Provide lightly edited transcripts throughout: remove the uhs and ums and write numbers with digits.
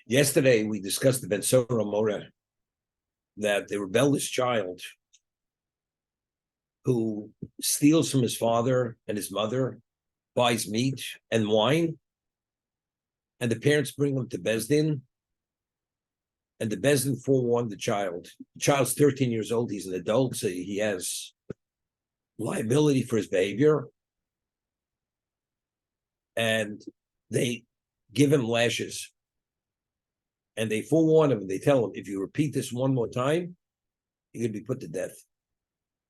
Yesterday, we discussed the Ben Sora Mora, that the rebellious child who steals from his father and his mother, buys meat and wine, and the parents bring him to Bezdin, and the Bezdin forewarned the child. The child's 13 years old, he's an adult, so he has liability for his behavior, and they give him lashes. And they forewarn him, and they tell him, if you repeat this one more time, you're going to be put to death.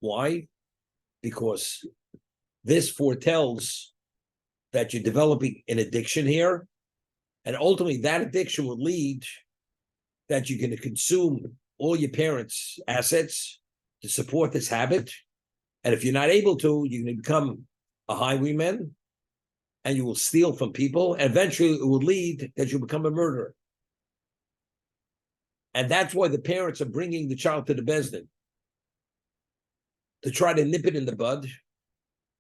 Why? Because this foretells that you're developing an addiction here, and ultimately that addiction will lead that you're going to consume all your parents' assets to support this habit. And if you're not able to, you're going to become a highwayman, and you will steal from people, and eventually it will lead that you become a murderer. And that's why the parents are bringing the child to the Bezdin, to try to nip it in the bud,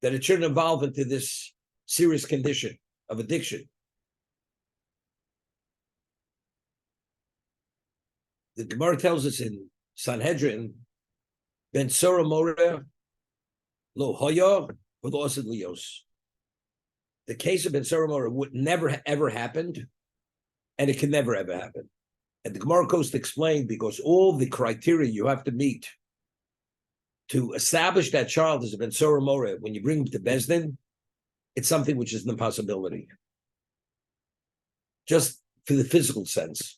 that it shouldn't evolve into this serious condition of addiction. The Gemara tells us in Sanhedrin, Ben Sora Mora lo hoya v'lo asad lios. The case of Ben Sora Mora would never ever happened, and it can never ever happen. And the Gemara goes to explain, because all the criteria you have to meet to establish that child as a Ben Sora Mora, when you bring him to Bezdin, it's something which is an impossibility. Just for the physical sense.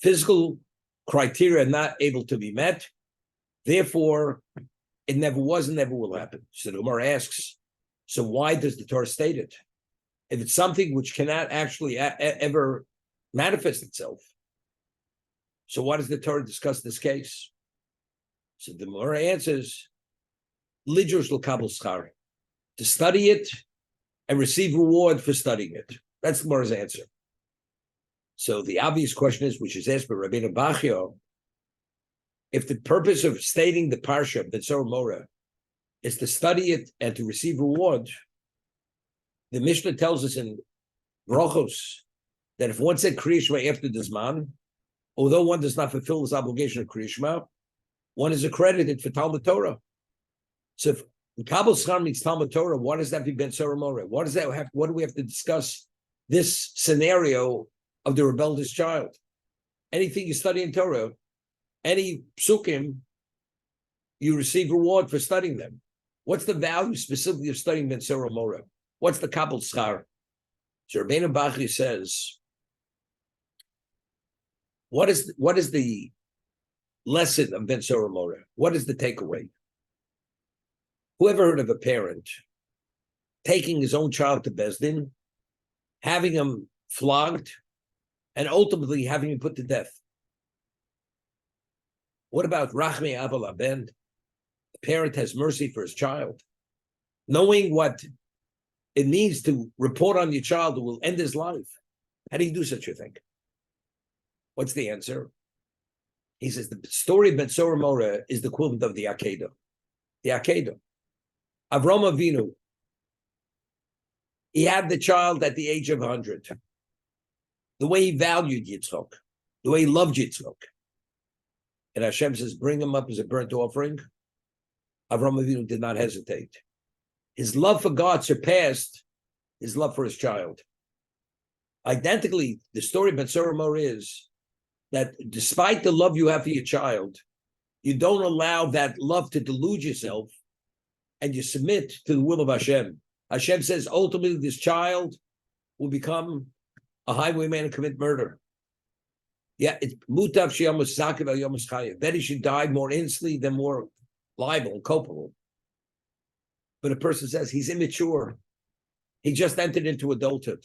Physical criteria are not able to be met, therefore, it never was and never will happen. So the Gemara asks, so why does the Torah state it? If it's something which cannot actually ever manifest itself, so why does the Torah discuss this case? So the Gemara answers, Lidrush l'kabel schar, to study it and receive reward for studying it. That's the Gemara's answer. So the obvious question is, which is asked by Rabbeinu Bachio, if the purpose of stating the parsha of Ben Sora Mora is to study it and to receive reward, the Mishnah tells us in Brachos that if one said Kriya Shema after the Zman, although one does not fulfill this obligation of Kriya Shema, one is accredited for Talmud Torah. So if Kabul Schar means Talmud Torah, what does that be Ben Sora Mora? What does that have? What do we have to discuss this scenario of the rebellious child? Anything you study in Torah, any psukim, you receive reward for studying them. What's the value specifically of studying Ben Sora Mora? What's the Kabul Schar? So Rabbeinu Bachya says, what is the lesson of Ben Sora Mora? What is the takeaway? Whoever heard of a parent taking his own child to Bezdin, having him flogged, and ultimately having him put to death? What about Rachmei Aval Aben? The parent has mercy for his child, knowing what it means to report on your child who will end his life. How do you do such a thing? What's the answer? He says the story of Ben Sora Mora is the equivalent of the Akedah. The Akedah. Avram Avinu, he had the child at the age of 100. The way he valued Yitzchak, the way he loved Yitzchak. And Hashem says, bring him up as a burnt offering. Avram Avinu did not hesitate. His love for God surpassed his love for his child. Identically, the story of Ben Sora Mora is that despite the love you have for your child, you don't allow that love to delude yourself, and you submit to the will of Hashem. Hashem says, ultimately, this child will become a highwayman and commit murder. Yeah, it's mutav sheyamus zakev al yamus chayev. That he should die more instantly than more liable and culpable. But a person says he's immature. He just entered into adulthood.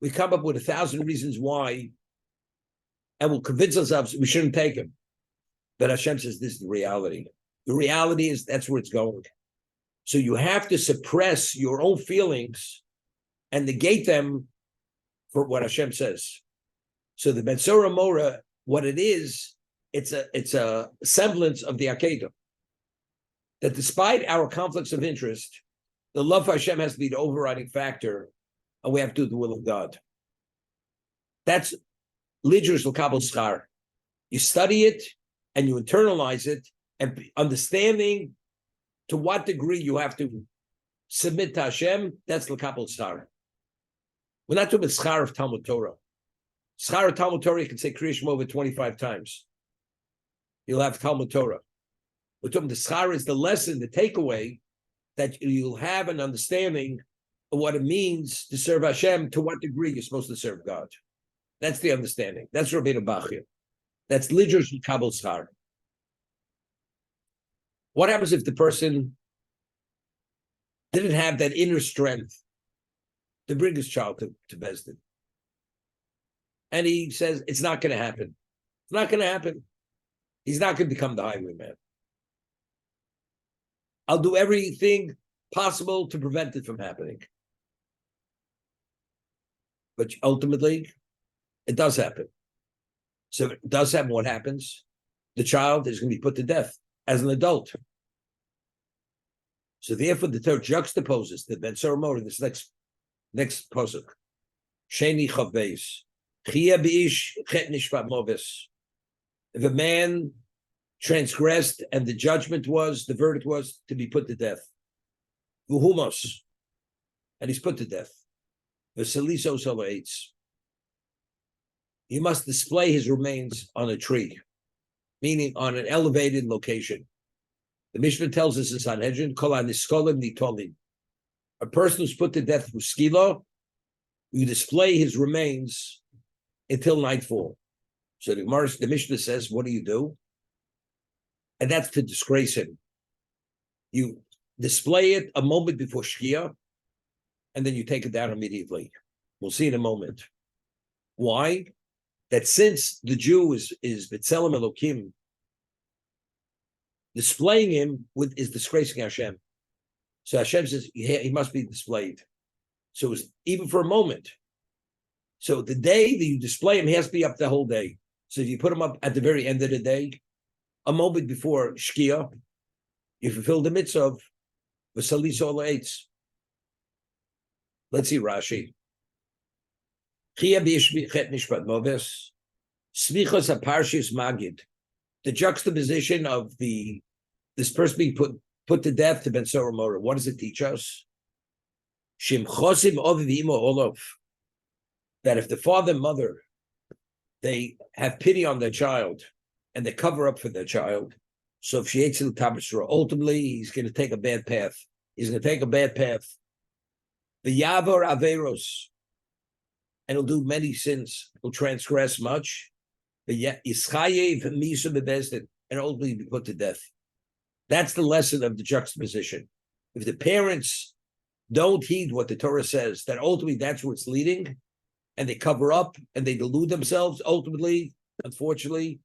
We come up with 1,000 reasons why, and we'll convince ourselves we shouldn't take him. But Hashem says this is the reality. The reality is that's where it's going. So you have to suppress your own feelings and negate them for what Hashem says. So the Ben Sora Mora, what it is, it's a semblance of the Akedah. That despite our conflicts of interest, the love for Hashem has to be the overriding factor, and we have to do the will of God. That's Lidrus l'kabel schar. You study it and you internalize it, and understanding to what degree you have to submit to Hashem, that's l'kabel schar. We're not talking about schar of Talmud Torah. Schar of Talmud Torah, you can say Kriya Shema over 25 times. You'll have Talmud Torah. We're talking the schar is the lesson, the takeaway, that you'll have an understanding of what it means to serve Hashem, to what degree you're supposed to serve God. That's the understanding. That's Rabbeinu Bachya. That's Lidrus Kabul Schar. What happens if the person didn't have that inner strength to bring his child to Bezdin? And he says, it's not going to happen. It's not going to happen. He's not going to become the highwayman. I'll do everything possible to prevent it from happening. But ultimately, it does happen. So it does happen. What happens? The child is going to be put to death as an adult. So therefore, the Torah juxtaposes the Ben Soromor in this next pasuk. Sheni Chav Beis. Chia b'ish chet nishvat moves. If a man transgressed and the verdict was to be put to death. Vuhumos. And he's put to death. Vesaliso soloates. You must display his remains on a tree, meaning on an elevated location. The Mishnah tells us in Sanhedrin, Kol haniskolim nitolim. A person who's put to death through skila, you display his remains until nightfall. So the Mishnah says, what do? And that's to disgrace him. You display it a moment before Shkia, and then you take it down immediately. We'll see in a moment. Why? That since the Jew is B'Tselem Elokim, displaying him is disgracing Hashem. So Hashem says he must be displayed. So it's even for a moment. So the day that you display him, he has to be up the whole day. So if you put him up at the very end of the day, a moment before Shkia, you fulfill the mitzvah of V'salis Ol Eitz. Let's see Rashi. Smichos Aparshis Magid. The juxtaposition of this person being put to death to Ben Soromor. What does it teach us? Shimchosim Oviv Imo Olov. That if the father and mother, they have pity on their child and they cover up for their child, so if she hates the Tabasra, ultimately he's going to take a bad path. He's going to take a bad path. The Yavor Averos, and he'll do many sins. He'll transgress much. And ultimately be put to death. That's the lesson of the juxtaposition. If the parents don't heed what the Torah says, that ultimately that's where it's leading, and they cover up and they delude themselves, ultimately, unfortunately,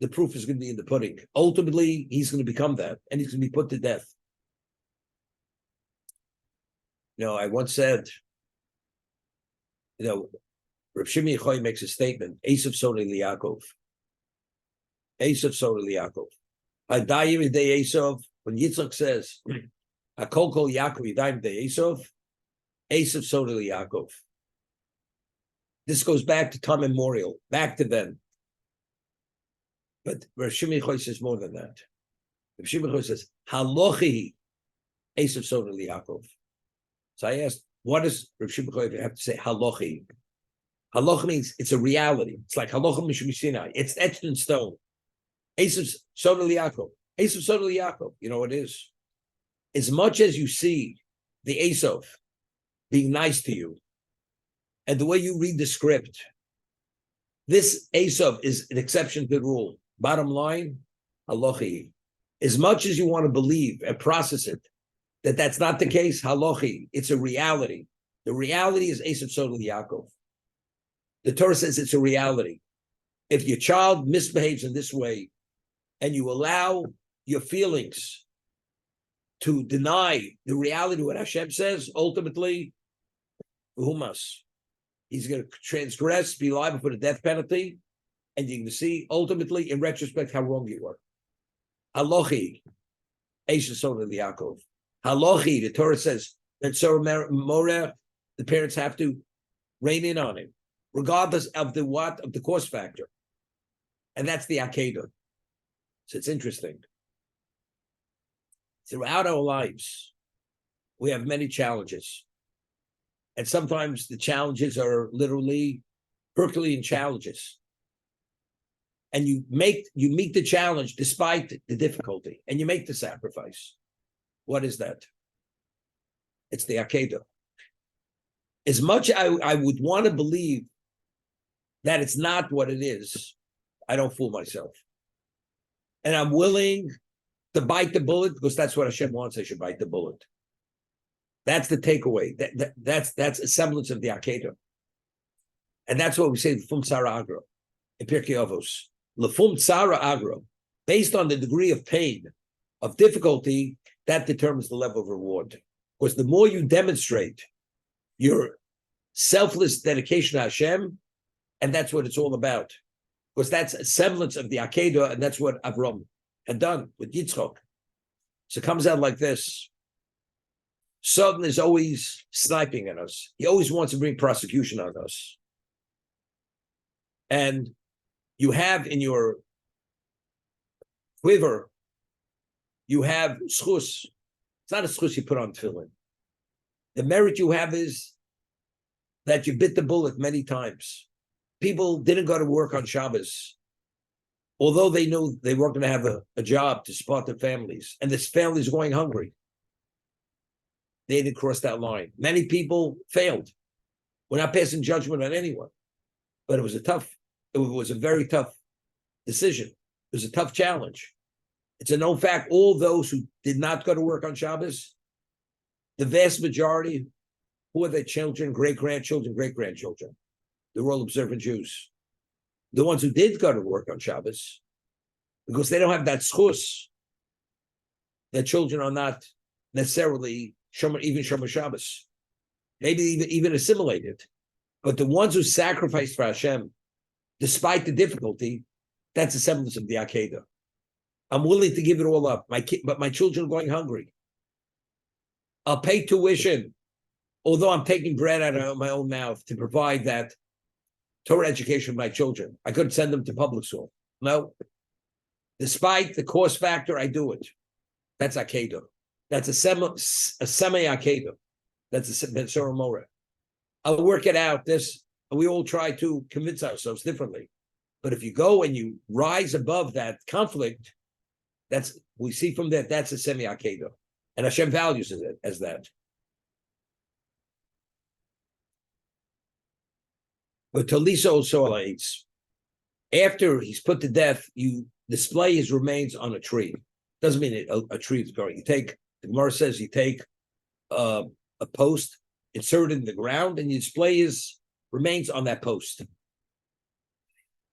the proof is going to be in the pudding. Ultimately, he's going to become that, and he's going to be put to death. I once said, Rav Shimi Yechoy makes a statement, Esav Sodei Liakov. Esav Sodei Liakov. Hadayim Idei Esav, when Yitzchak says, Hakol Kol Yaakov Yidayim Idei Esav, Esav Sodei Liakov. This goes back to time immemorial, back to then. But Rav Shimi Yechoy says more than that. Rav Shimi Yechoy says, Halochi Esav Sodei Liakov. So I asked, what does Rav Shimon have to say? Halachi. Halacha means it's a reality. It's like halacha mishum Sinai. It's etched in stone. Esav Sodei Liakov. Esav Sodei Liakov. You know what it is? As much as you see the Esav being nice to you, and the way you read the script, this Esav is an exception to the rule. Bottom line, halachi. As much as you want to believe and process it, that's not the case, halachi. It's a reality. The reality is Esav Sodei Yaakov. The Torah says it's a reality. If your child misbehaves in this way, and you allow your feelings to deny the reality of what Hashem says, ultimately, he's going to transgress, be liable for the death penalty, and you're going to see, ultimately, in retrospect, how wrong you were. Halachi, Esav Sodei Yaakov. Halachi, the Torah says, and so Moreh, the parents have to rein in on him. regardless of the what of the cost factor, and that's the Akedah. So it's interesting. Throughout our lives, we have many challenges, and sometimes the challenges are literally Herculean challenges. And you meet the challenge despite the difficulty, and you make the sacrifice. What is that? It's the Akedah. As much I would want to believe that it's not what it is, I don't fool myself. And I'm willing to bite the bullet because that's what Hashem wants. I should bite the bullet. That's the takeaway. That's a semblance of the Akedah. And that's what we say, Lefum Tzara Agro, in Pirkei Avos. Lefum Tzara Agro, based on the degree of pain, of difficulty, that determines the level of reward. Because the more you demonstrate your selfless dedication to Hashem, and that's what it's all about. Because that's a semblance of the Akedah, and that's what Avram had done with Yitzchak. So it comes out like this. Satan is always sniping at us. He always wants to bring prosecution on us. And you have in your quiver, you have schus. It's not a schus you put on tefillin. The merit you have is that you bit the bullet many times. People didn't go to work on Shabbos, although they knew they weren't going to have a job to support their families, and this family is going hungry. They didn't cross that line. Many people failed. We're not passing judgment on anyone, but it was a very tough decision. It was a tough challenge. It's a known fact. All those who did not go to work on Shabbos, the vast majority, who are their children, great-grandchildren, great-grandchildren? They're all observant Jews. The ones who did go to work on Shabbos, because they don't have that schus, their children are not necessarily even Shomer Shabbos, maybe even assimilated. But the ones who sacrificed for Hashem, despite the difficulty, that's a semblance of the Akedah. I'm willing to give it all up. But my children are going hungry. I'll pay tuition, although I'm taking bread out of my own mouth to provide that Torah education for my children. I couldn't send them to public school. No. Despite the cost factor, I do it. That's Akedah. That's a semi-Akedah. That's a Bensora Mora. I'll work it out. We all try to convince ourselves differently. But if you go and you rise above that conflict, we see from that's a semi-Akedah. And Hashem values it as that. But Talisa also alates. After he's put to death, you display his remains on a tree. Doesn't mean a tree is growing. The Gemara says you take a post, insert it in the ground, and you display his remains on that post.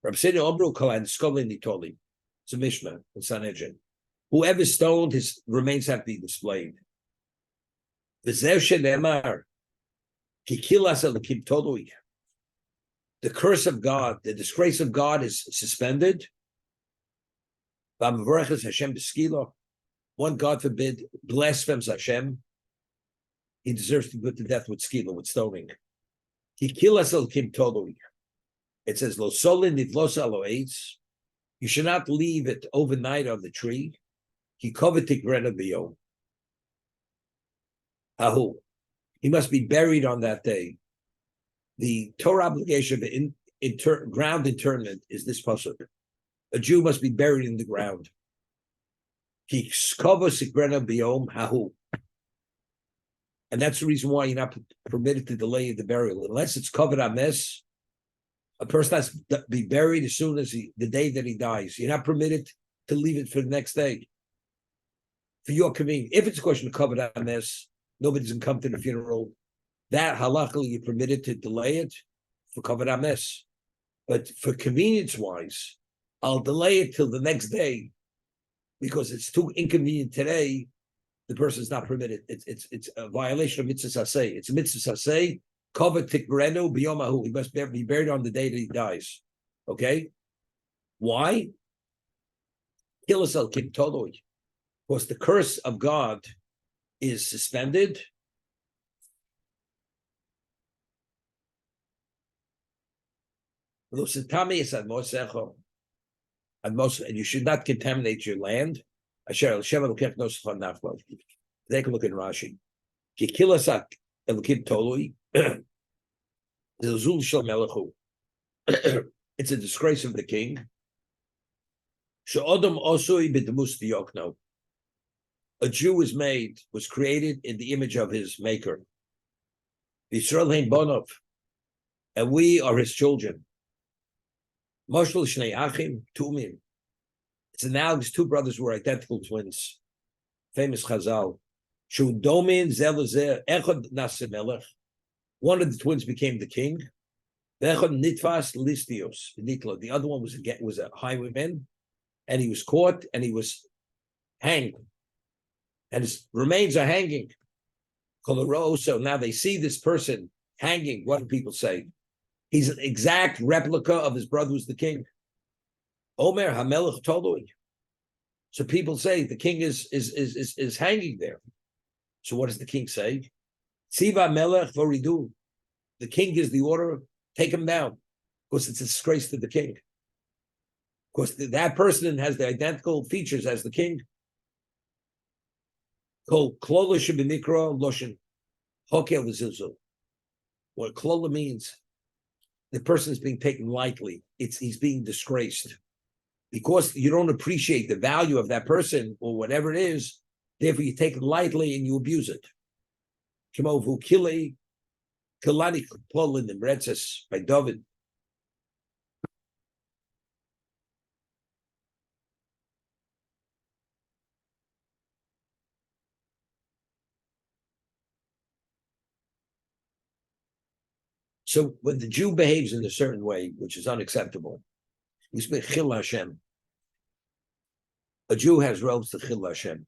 Rabbi Sidi Omru Kalan Skolin Nitoli. It's a Mishnah in Sanhedrin. Whoever stoned, his remains have to be displayed. The curse of God, the disgrace of God is suspended. One, God forbid, blasphemes Hashem. He deserves to be put to death with skila, with stoning. It says, Lo solin nivlos aloetz. You should not leave it overnight on the tree. He covered tigrena biyom. Ahu. He must be buried on that day. The Torah obligation of ground interment is this pasuk. A Jew must be buried in the ground. He covered tigrena biyom hahu. And that's the reason why you're not permitted to delay the burial. Unless it's covered on this, a person has to be buried as soon as the day that he dies. You're not permitted to leave it for the next day. For your convenience. If it's a question of covered on this, nobody's going to come to the funeral. That halachically you're permitted to delay it for covered on this. But for convenience-wise, I'll delay it till the next day because it's too inconvenient today. The person's not permitted. It's a violation of mitzvah saseh. It's a mitzvah saseh. Covered tikrenu biyomahu. He must be buried on the day that he dies. Okay? Why? Kilasal kim toloi. Because the curse of God is suspended. And you should not contaminate your land. Take a look in Rashi. It's a disgrace of the king. A Jew was created in the image of his maker. And we are his children. It's analogous. Two brothers were identical twins. Famous Chazal. One of the twins became the king. The other one was a highwayman, and he was caught and he was hanged. And his remains are hanging. So now they see this person hanging. What do people say? He's an exact replica of his brother who's the king. Omer Hamelech Tolui. So people say the king is hanging there. So what does the king say? Tziva Melech Voridu. The king gives the order, take him down, because it's a disgrace to the king. Because that person has the identical features as the king. What klola means, the person is being taken lightly. He's being disgraced. Because you don't appreciate the value of that person or whatever it is, therefore you take it lightly and you abuse it. By David. So when the Jew behaves in a certain way, which is unacceptable, we speak Chil Hashem. A Jew has robes to Chil Hashem.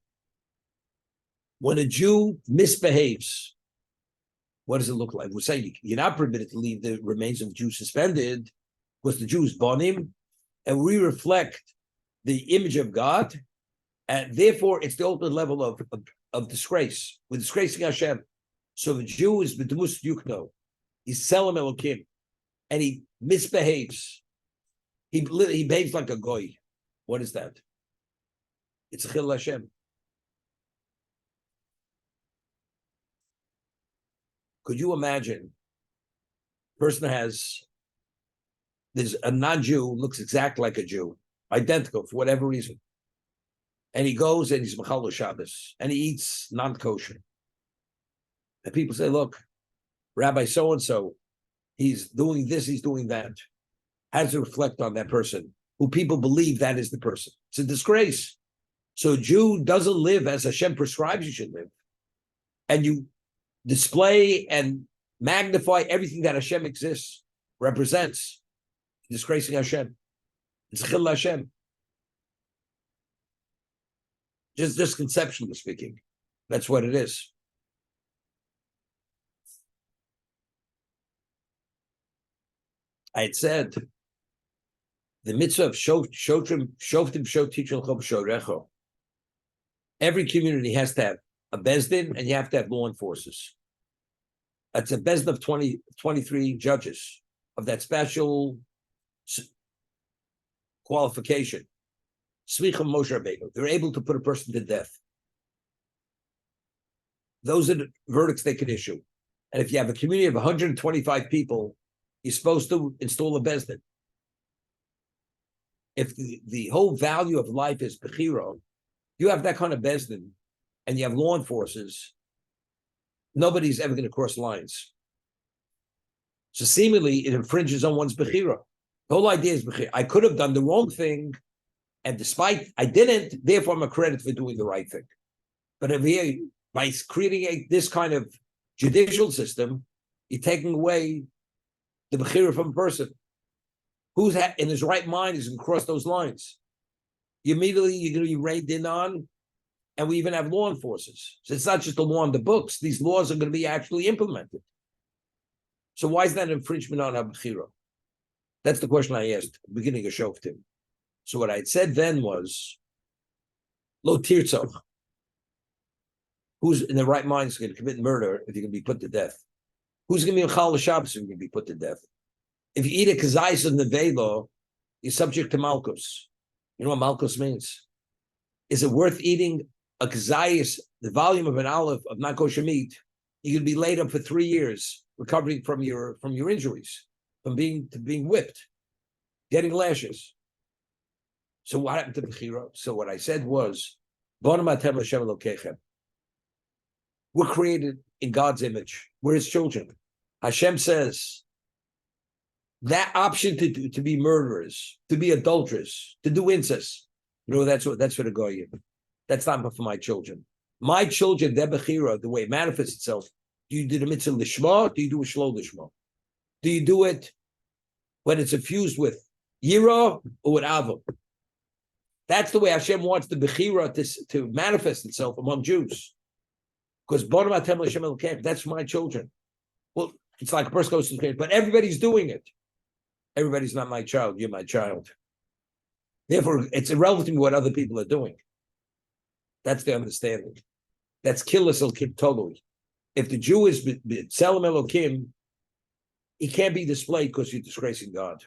When a Jew misbehaves, what does it look like? We're saying you're not permitted to leave the remains of the Jew suspended because the Jew is bonim, and we reflect the image of God, and therefore it's the ultimate level of disgrace. We're disgracing Hashem. So the Jew is b'demus yukno. He's Selam Elokim, and he misbehaves. He behaves like a goy. What is that? It's a Chil Hashem. Could you imagine? There's a non-Jew looks exactly like a Jew, identical for whatever reason, and he goes and he's Mechal Shabbos and he eats non-kosher, and people say, "Look, Rabbi so and so, he's doing this, he's doing that." How does it reflect on that person who people believe that is the person? It's a disgrace. So a Jew doesn't live as Hashem prescribes you should live, and you display and magnify everything that Hashem represents, disgracing Hashem. It's Chil Hashem. Just conceptually speaking, that's what it is. I had said the mitzvah of shoftim shotichel chov shorecho. Every community has to have a bezdin, and you have to have law enforcers. That's a bezdin of 23 judges of that special qualification. Smicha Moshe Rabbeinu. They're able to put a person to death. Those are the verdicts they can issue. And if you have a community of 125 people, you're supposed to install a bezdin. If the whole value of life is bechira, you have that kind of bezdin, and you have law enforcers, nobody's ever going to cross lines. So seemingly, it infringes on one's bechira. The whole idea is bechira. I could have done the wrong thing, and despite I didn't, therefore I'm a credit for doing the right thing. But if here, by creating this kind of judicial system, you're taking away the bechira from a person who's in his right mind is going to cross those lines. Immediately you're going to be reined in on, and we even have law enforcers. So it's not just a law on the books. These laws are going to be actually implemented. So why is that an infringement on Abchira? That's the question I asked at the beginning of Shoftim. So what I had said then was, Lo Tirtzach, who's in the right mind is going to commit murder if you're going to be put to death? Who's going to be in Chal Shabbos if you're going to be put to death? If you eat a kazayis of nevelo, you're subject to malchus. You know what malchus means? Is it worth eating a kazayis, the volume of an olive of not kosher meat? You could be laid up for 3 years recovering from your injuries, from being whipped, getting lashes. So what happened to Bechira? So what I said was, we're created in God's image. We're his children. Hashem says that option to be murderers, to be adulterers, to do incest. That's for the goyim. That's not for my children. My children, their Bechira, the way it manifests itself, do you do the mitzvah lishma? Do you do a shlo lishma? Do you do it when it's infused with yira or with ava? That's the way Hashem wants the Bechira to manifest itself among Jews. Because that's my children. Well, it's like a person goes to the but everybody's doing it. Everybody's not my child. You're my child. Therefore, it's irrelevant to me what other people are doing. That's the understanding. That's killis el-kim totally. If the Jew is Tzelem Elokim, he can't be displayed because you're disgracing God.